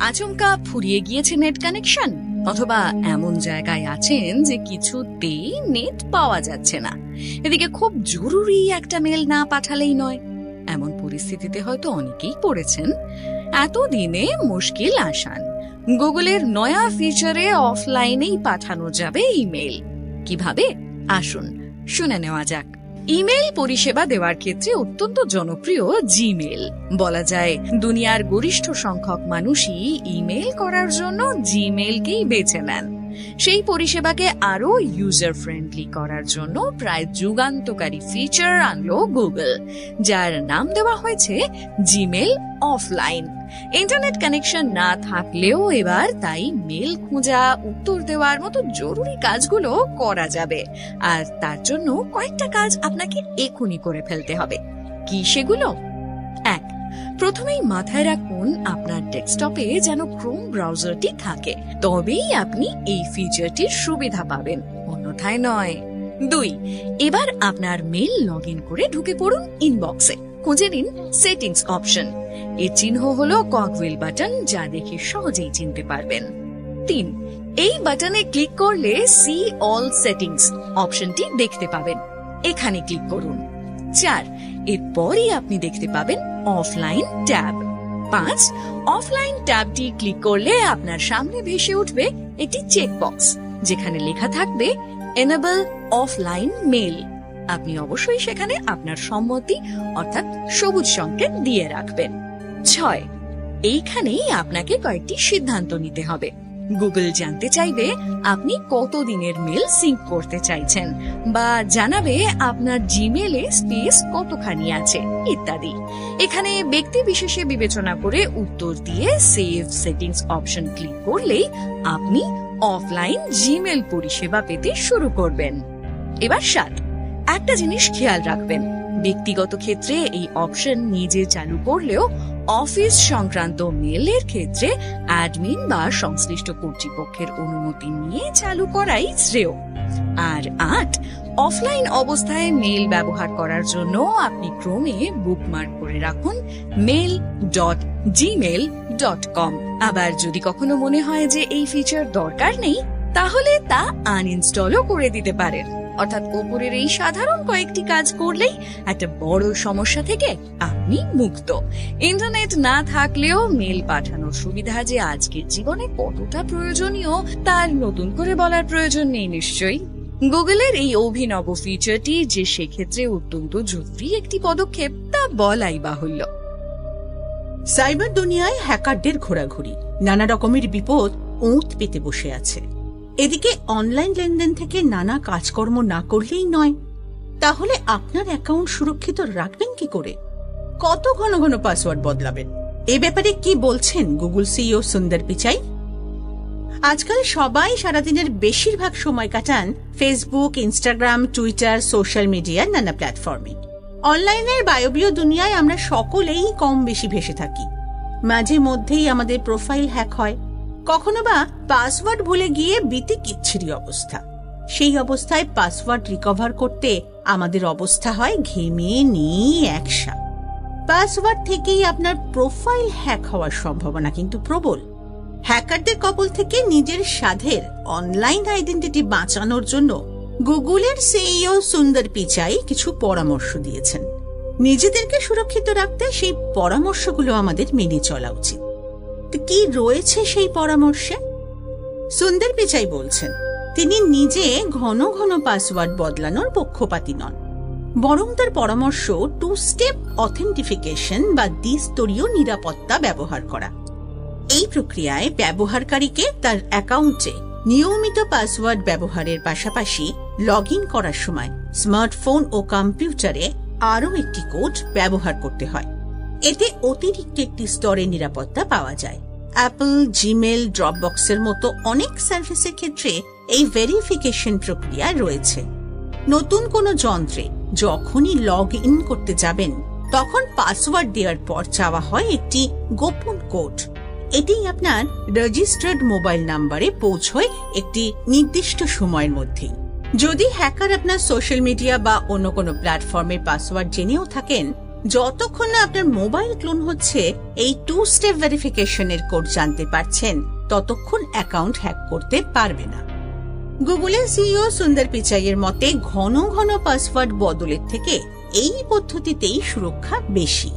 আচমকা ফুরিয়ে গিয়েছে নেট কানেকশন, অথবা এমন জায়গায় আছেন যে কিছুতেই নেট পাওয়া যাচ্ছে না, এদিকে খুব জরুরি একটা মেল না পাঠালেই নয়, এমন পরিস্থিতিতে হয়তো অনেকেই পড়েছেন। এতদিনে মুশকিল আসান, গুগলের নয়া ফিচারে অফলাইনেই পাঠানো যাবে ইমেল। কিভাবে? আসুন শুনে নেওয়া যাক। ইমেল পরিষেবা দেওয়ার ক্ষেত্রে অত্যন্ত জনপ্রিয় জিমেল। বলা যায় দুনিয়ার গরিষ্ঠ সংখ্যক মানুষই ইমেল করার জন্য জিমেলকেই বেছে নেন। সেই পরিষেবাকে আরো ইউজার ফ্রেন্ডলি করার জন্য প্রায় যুগান্তকারী ফিচার আনলো গুগল, যার নাম দেওয়া হয়েছে জিমেল অফলাইন। ইন্টারনেট কানেকশন না থাকলেও এবার তাই মেল খোঁজা, উত্তর দেওয়ার মতো জরুরি কাজগুলো করা যাবে। আর তার জন্য কয়েকটা কাজ আপনাকে এখনই করে ফেলতে হবে। কি সেগুলো? 1. প্রথমেই মাথায় রাখুন আপনার ডেস্কটপে যেন ক্রোম ব্রাউজারটি থাকে, তবেই আপনি এই ফিচারটির সুবিধা পাবেন, অন্যথায় নয়। 2. এবার আপনার মেল লগ ইন করে ঢুকে পড়ুন ইনবক্সে, খুঁজে নিন সেটিংস অপশন। এর চিহ্ন হলো কগউইল বাটন, যা দেখে সহজেই চিনতে পারবেন। 3. এই বাটনে ক্লিক করলে সি অল সেটিংস অপশনটি দেখতে পাবেন, এখানে ক্লিক করুন। 4. এরপরই আপনি দেখতে পাবেন অফলাইন ট্যাব। 5. অফলাইন ট্যাবটি ক্লিক করলে আপনার সামনে ভেসে উঠবে একটি চেকবক্স, যেখানে লেখা থাকবে এনেবল অফলাইন মেল। আপনি অবশ্যই সেখানে আপনার সম্মতি অর্থাৎ সবুজ সংকেত দিয়ে রাখবেন। 6. এইখানেই আপনাকে কয়েকটি সিদ্ধান্ত নিতে হবে। গুগল জানতে চাইবে আপনি কতদিনের মেল সিঙ্ক করতে চাইছেন, বা জানাবে আপনার জিমেলে স্পেস কতখানি আছে ইত্যাদি। এখানে ব্যক্তি বিশেষে বিবেচনা করে উত্তর দিয়ে সেভ সেটিংস অপশন ক্লিক করলেই আপনি অফলাইন জিমেল পরিষেবা পেতে শুরু করবেন। এবার 7. একটা জিনিস খেয়াল রাখবেন, ব্যক্তিগত ক্ষেত্রে এই অপশন নিজে চালু করলেও অফিস সংক্রান্ত মেলের ক্ষেত্রে অ্যাডমিন বা সংশ্লিষ্ট কর্তৃপক্ষের অনুমতি নিয়ে চালু করাই শ্রেয়। আর 8. অফলাইন অবস্থায় মেল ব্যবহার করার জন্য আপনি ক্রোমে বুকমার্ক করে রাখুন mail.gmail.com। আবার যদি কখনো মনে হয় যে এই ফিচার দরকার নেই, তাহলে তা আনইনস্টলও করে দিতে পারেন। অর্থাৎ ওপরের এই সাধারণ কয়েকটি কাজ করলেই একটা বড় সমস্যা থেকে আপনি মুক্ত। ইন্টারনেট না থাকলেও মেল পাঠানোর সুবিধা যে আজকের জীবনে কতটা প্রয়োজনীয় তার নতুন করে বলার প্রয়োজন নেই নিশ্চয়ই। গুগলের এই অভিনব ফিচারটি যে সেক্ষেত্রে অত্যন্ত জরুরি একটি পদক্ষেপ তা বলাই বাহুল্য। সাইবার দুনিয়ায় হ্যাকারদের ঘোরাঘুরি, নানা রকমের বিপদ ওঁত পেতে বসে আছে। এদিকে অনলাইন লেনদেন থেকে নানা কাজকর্ম না করলেই নয়, তাহলে আপনার অ্যাকাউন্ট সুরক্ষিত রাখবেন কি করে? কত ঘন ঘন পাসওয়ার্ড বদলাবেন? এ ব্যাপারে কি বলছেন গুগল সিইও সুন্দর পিচাই? আজকাল সবাই সারাদিনের বেশিরভাগ সময় কাটান ফেসবুক, ইনস্টাগ্রাম, টুইটার, সোশ্যাল মিডিয়ার নানা প্ল্যাটফর্মে। অনলাইনের বায়বীয় দুনিয়ায় আমরা সকলেই কম বেশি ভেসে থাকি। মাঝে মধ্যেই আমাদের প্রোফাইল হ্যাক হয়, কখনো বা পাসওয়ার্ড ভুলে গিয়ে বিতিকিচ্ছিরি অবস্থা। সেই অবস্থায় পাসওয়ার্ড রিকভার করতে আমাদের অবস্থা হয় ঘেমে নিয়ে একসা। পাসওয়ার্ড থেকেই আপনার প্রোফাইল হ্যাক হওয়ার সম্ভাবনা কিন্তু প্রবল। হ্যাকারদের কবল থেকে নিজের সাধের অনলাইন আইডেন্টিটি বাঁচানোর জন্য গুগলের সিইও সুন্দর পিচাই কিছু পরামর্শ দিয়েছেন। নিজেদেরকে সুরক্ষিত রাখতে সেই পরামর্শগুলো আমাদের মেনে চলা উচিত। কি রয়েছে সেই পরামর্শে? সুন্দর পিচাই বলছেন তিনি নিজে ঘন ঘন পাসওয়ার্ড বদলানোর পক্ষপাতী নন, বরং তার পরামর্শ 2 স্টেপ অথেন্টিফিকেশন বা দ্বিস্তরীয় নিরাপত্তা ব্যবহার করা। এই প্রক্রিয়ায় ব্যবহারকারীকে তার অ্যাকাউন্টে নিয়মিত পাসওয়ার্ড ব্যবহারের পাশাপাশি লগ ইন করার সময় স্মার্টফোন ও কম্পিউটারে আরও একটি কোড ব্যবহার করতে হয়। এতে অতিরিক্ত একটি স্তরের নিরাপত্তা পাওয়া যায়। অ্যাপল, জিমেল, ড্রপবক্সের মতো অনেক সার্ভিসের ক্ষেত্রে এই ভেরিফিকেশন প্রক্রিয়া রয়েছে। নতুন কোনো যন্ত্রে যখনই লগ ইন করতে যাবেন তখন পাসওয়ার্ড দেওয়ার পর চাওয়া হয় একটি গোপন কোড। এটি আপনার রেজিস্টার্ড মোবাইল নাম্বারে পৌঁছয় একটি নির্দিষ্ট সময়ের মধ্যেই। যদি হ্যাকার আপনার সোশ্যাল মিডিয়া বা অন্য কোনো প্ল্যাটফর্মের পাসওয়ার্ড জেনেও থাকেন, যতক্ষণ না আপনার মোবাইল ক্লোন হচ্ছে এই 2 স্টেপ ভেরিফিকেশনের কোড জানতে পারছেন ততক্ষণ অ্যাকাউন্ট হ্যাক করতে পারবে না। গুগলের সিইও সুন্দর পিচাইয়ের মতে ঘন ঘন পাসওয়ার্ড বদলের থেকে এই পদ্ধতিতেই সুরক্ষা বেশি।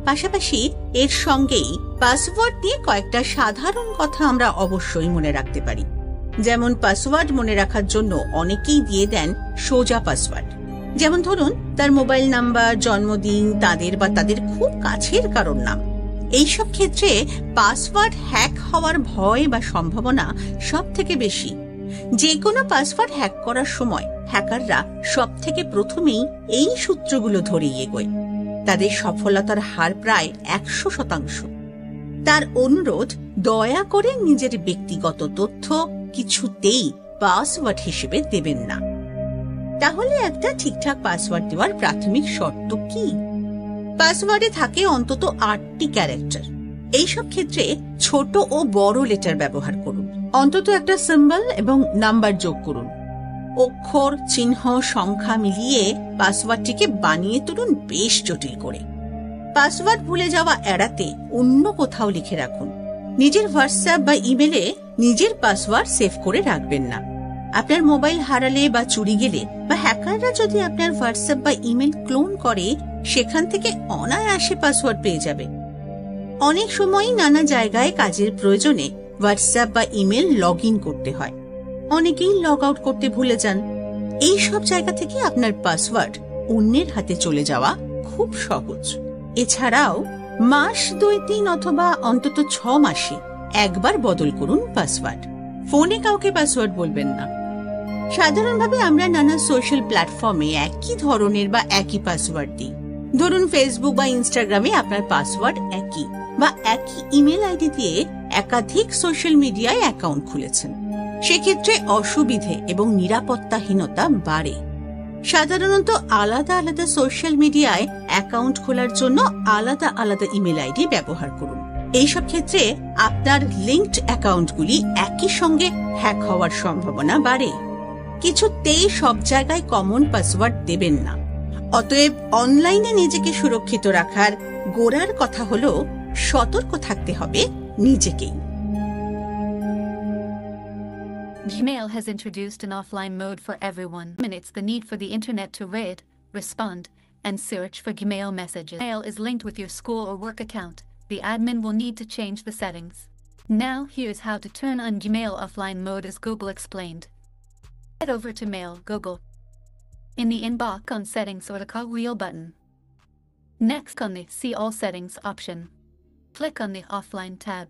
পাশাপাশি এর সঙ্গেই পাসওয়ার্ড নিয়ে কয়েকটা সাধারণ কথা আমরা অবশ্যই মনে রাখতে পারি। যেমন পাসওয়ার্ড মনে রাখার জন্য অনেকেই দিয়ে দেন সোজা পাসওয়ার্ড, যেমন ধরুন তার মোবাইল নাম্বার, জন্মদিন, তাদের বা তাদের খুব কাছের কারোর নাম। এইসব ক্ষেত্রে পাসওয়ার্ড হ্যাক হওয়ার ভয় বা সম্ভাবনা সব থেকে বেশি। যে কোনো পাসওয়ার্ড হ্যাক করার সময় হ্যাকাররা সব থেকে প্রথমেই এই সূত্রগুলো ধরে এগোয়। তাদের সফলতার হার প্রায় 100%। তার অনুরোধ, দয়া করে নিজের ব্যক্তিগত তথ্য কিছুতেই পাসওয়ার্ড হিসেবে দেবেন না। তাহলে একটা ঠিকঠাক পাসওয়ার্ড দেওয়ার প্রাথমিক শর্ত কি? পাসওয়ার্ডে থাকে অন্তত 8টি ক্যারেক্টার। এইসব ক্ষেত্রে ছোট ও বড় লেটার ব্যবহার করুন। অন্তত একটা সিম্বল এবং নাম্বার যোগ করুন। অক্ষর, চিহ্ন, সংখ্যা মিলিয়ে পাসওয়ার্ডটিকে বানিয়ে তুলুন বেশ জটিল করে। পাসওয়ার্ড ভুলে যাওয়া এড়াতে অন্য কোথাও লিখে রাখুন। নিজের হোয়াটসঅ্যাপ বা ইমেলে নিজের পাসওয়ার্ড সেভ করে রাখবেন না। আপনার মোবাইল হারালে বা চুরি গেলে বা হ্যাকাররা যদি আপনার হোয়াটসঅ্যাপ বা ইমেল ক্লোন করে, সেখান থেকে অনায়াসে পাসওয়ার্ড পেয়ে যাবে। অনেক সময়ই নানা জায়গায় কাজের প্রয়োজনে হোয়াটসঅ্যাপ বা ইমেল লগ ইন করতে হয়। অনেকেই লগ আউট করতে ভুলে যান। এই সব জায়গা থেকে আপনার পাসওয়ার্ড অন্যের হাতে চলে যাওয়া খুব সহজ। এছাড়াও মাস 2-3 অথবা অন্তত 6 মাসে একবার বদল করুন পাসওয়ার্ড। ফোনে কাউকে পাসওয়ার্ড বলবেন না। সাধারণভাবে আমরা নানা সোশ্যাল প্ল্যাটফর্মে একই ধরনের বা একই পাসওয়ার্ড দিই। ধরুন ফেসবুক বা ইনস্টাগ্রামে আপনার পাসওয়ার্ড একই, বা একই ইমেল আইডি দিয়ে একাধিক সোশ্যাল মিডিয়ায় অ্যাকাউন্ট খুলেছেন। সেক্ষেত্রে অসুবিধে এবং নিরাপত্তাহীনতা বাড়ে। সাধারণত আলাদা আলাদা সোশ্যাল মিডিয়ায় অ্যাকাউন্ট খোলার জন্য আলাদা আলাদা ইমেল আইডি ব্যবহার করুন। এইসব ক্ষেত্রে আপনার লিঙ্কড অ্যাকাউন্টগুলি একই সঙ্গে হ্যাক হওয়ার সম্ভাবনা বাড়ে। কিছুতেই সব জায়গায় কমন পাসওয়ার্ড দেবেন না। অতএব অনলাইনে নিজেকে সুরক্ষিত রাখার গোড়ার কথা হলো সতর্ক থাকতে হবে নিজেকেই। Gmail has introduced an offline mode for everyone. It's the need for the internet to read, respond, and search for Gmail messages. Gmail is linked with your school or work account. The admin will need to change the settings. Now here's how to turn on Gmail offline mode as Google explained. Head over to Mail, Google. In the inbox on Settings or the cogwheel button. Next on the See All Settings option. Click on the Offline tab.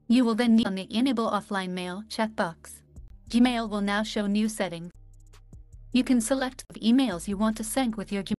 You will then need on the Enable Offline Mail checkbox. Gmail will now show new settings. You can select the emails you want to sync with your Gmail.